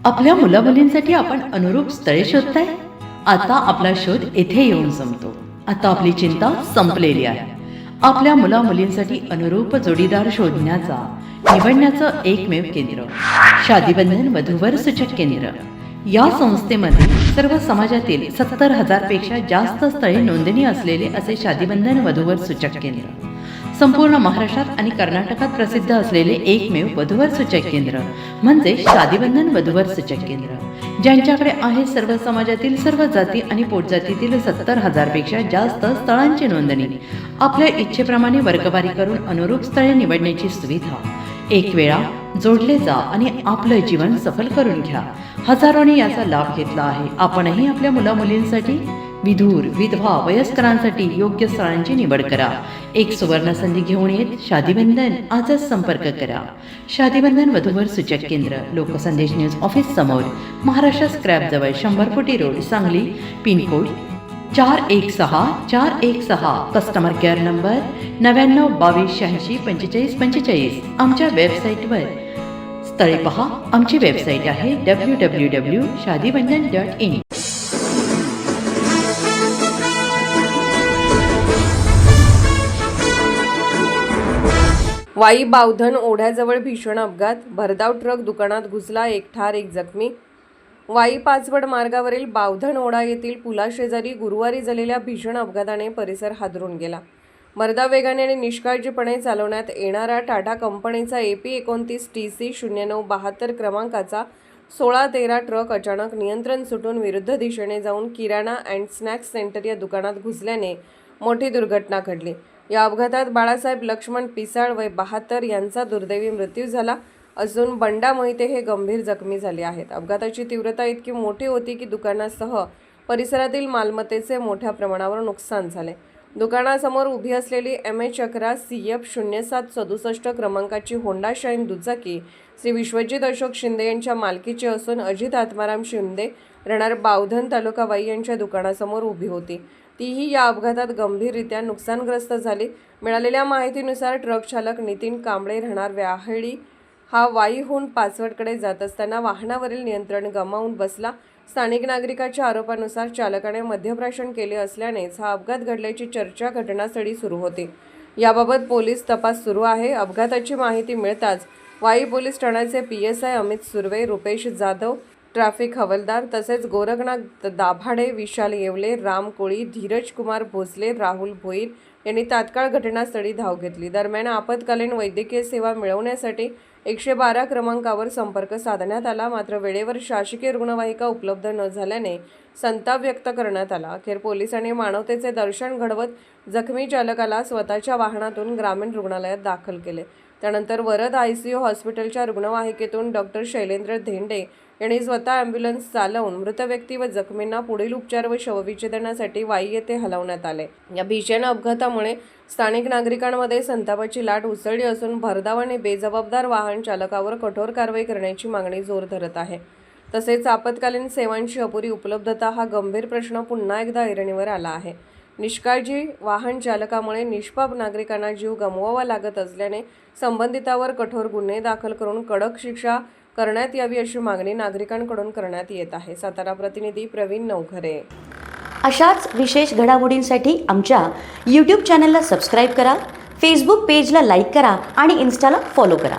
आपल्या मुलामुलींसाठी आपण अनुरूप स्थळे शोधताय? आता आपला शोध येथे येऊन संपतो. आता आपली चिंता संपलेली आहे. आपल्या मुलामुलींसाठी अनुरूप जोडीदार शोधण्याचा निवडण्याचं एकमेव केंद्र शादीबंधन वधूवर सूचक केंद्र. या संस्थेमध्ये सर्व समाजातील 70,000 पेक्षा जास्त स्थळे नोंदणी असलेले असे शादीबंधन वधूवर सूचक केंद्र. संपूर्ण महाराष्ट्रात आणि कर्नाटकात प्रसिद्ध असलेले एकमेव वधूवर सूचक केंद्र म्हणजे शादीबंधन वधूवर सूचक केंद्र, ज्यांच्याकडे आहे सर्व समाजातील सर्व जाती आणि पोटजातीतील 70,000 पेक्षा जास्त स्थळांची नोंदणी. आपल्या इच्छेप्रमाणे वर्गवारी करून अनुरूप स्थळे निवडण्याची सुविधा. एक वेळा जोडले जा आणि आपलं जीवन सफल करून घ्या. हजारोंनी याचा लाभ घेतला आहे. आपणही आपल्या मुलामुलींसाठी, विधूर, विधवा, वयस्करांसाठी योग्य स्थळांची निवड करा. एक सुवर्ण संधी घेऊन येत शादीबंधन. आजच संपर्क करा. शादीबंधन वधूवर सूचक केंद्र, लोकसंदेश न्यूज ऑफिस समोर, महाराष्ट्र स्क्रॅप जवळ, 100 फुटी road, Sangli. Pincode 416416. Customer care number 9922864545. आमच्या वेबसाईटवर स्थळे पहा. आमची वेबसाईट आहे www.shadibandhan.in. वाई बावधन ओढ्याजवळ भीषण अपघात. भरधाव ट्रक दुकानात घुसला, एक ठार, एक जखमी. वाई पाचवड मार्गावरील बावधन ओढा येथील पुलाशेजारी गुरुवारी झालेल्या भीषण अपघाताने परिसर हादरून गेला. भरधाव वेगाने आणि निष्काळजीपणे चालवण्यात येणारा टाटा कंपनीचा AP29 TC 0972 क्रमांकाचा 1613 ट्रक अचानक नियंत्रण सुटून विरुद्ध दिशेने जाऊन किराणा अँड स्नॅक्स सेंटर या दुकानात घुसल्याने मोठी दुर्घटना घडली. या अपघातात बाळासाहेब लक्ष्मण पिसाळ वय 72 यांचा दुर्दैवी मृत्यू झाला असून बंडा मोहिते हे गंभीर जखमी झाले आहेत. अपघाताची तीव्रता इतकी मोठी होती की दुकानासह परिसरातील मालमत्तेचे मोठ्या प्रमाणावर नुकसान झाले. दुकानासमोर उभी असलेली MH11 CF 0767 क्रमांकाची होंडा शाईन दुचाकी श्री विश्वजित अशोक शिंदे यांच्या मालकीची असून अजित आत्माराम शिंदे राहणार बावधन तालुका वाई यांच्या दुकानासमोर उभी होती. तीही या अपघातात गंभीररित्या नुकसानग्रस्त झाली. मिळालेल्या माहितीनुसार ट्रक चालक नितीन कांबळे राहणार व्याहळी हा वाईहून पाचवडकडे जात असताना वाहनावरील नियंत्रण गमावून बसला. स्थानिक नागरिकांच्या आरोपानुसार चालकाने मद्यप्राशन केले असल्यानेच हा अपघात घडल्याची चर्चा घटनास्थळी सुरू होती. याबाबत पोलीस तपास सुरू आहे. अपघाताची माहिती मिळताच वाई पोलीस ठाण्याचे PSI अमित सुर्वे, रुपेश जाधव, ट्रॅफिक हवालदार तसेच गोरखनाथ दाभाडे, विशाल येवले, राम कोळी, धीरज कुमार भोसले, राहुल भोईर यांनी तात्काळ घटनास्थळी धाव घेतली. दरम्यान आपत्कालीन वैद्यकीय सेवा मिळवण्यासाठी 112 क्रमांकावर संपर्क साधण्यात आला. मात्र वेळेवर शासकीय रुग्णवाहिका उपलब्ध न झाल्याने संताप व्यक्त करण्यात आला. अखेर पोलिसांनी मानवतेचे दर्शन घडवत जखमी चालकाला स्वतःच्या वाहनातून ग्रामीण रुग्णालयात दाखल केले. त्यानंतर वरद ICU हॉस्पिटलच्या रुग्णवाहिकेतून डॉक्टर शैलेंद्र धेंडे यांनी स्वतः ॲम्ब्युलन्स चालवून मृत व्यक्ती व जखमींना पुढील उपचार व शवविच्छेदनासाठी वाई येथे हलवण्यात आले. या भीषण अपघातामुळे स्थानिक नागरिकांमध्ये संतापाची लाट उसळली असून भरधाव आणि बेजबाबदार वाहन चालकावर कठोर कारवाई करण्याची मागणी जोर धरत आहे. तसेच आपत्कालीन सेवांची अपुरी उपलब्धता हा गंभीर प्रश्न पुन्हा एकदा ऐरणीवर आला आहे. निष्काळजी वाहन चालकामुळे निष्पाप नागरिकांना जीव गमवावा लागत असल्याने संबंधितावर कठोर गुन्हे दाखल करून कडक शिक्षा करण्यात यावी अशी मागणी नागरिकांकडून करण्यात येत आहे. सातारा प्रतिनिधी प्रवीण नवघरे. अशाच विशेष घडामोडींसाठी आमच्या YouTube चॅनलला सबस्क्राईब करा, Facebook पेजला लाईक करा आणि Instaला फॉलो करा.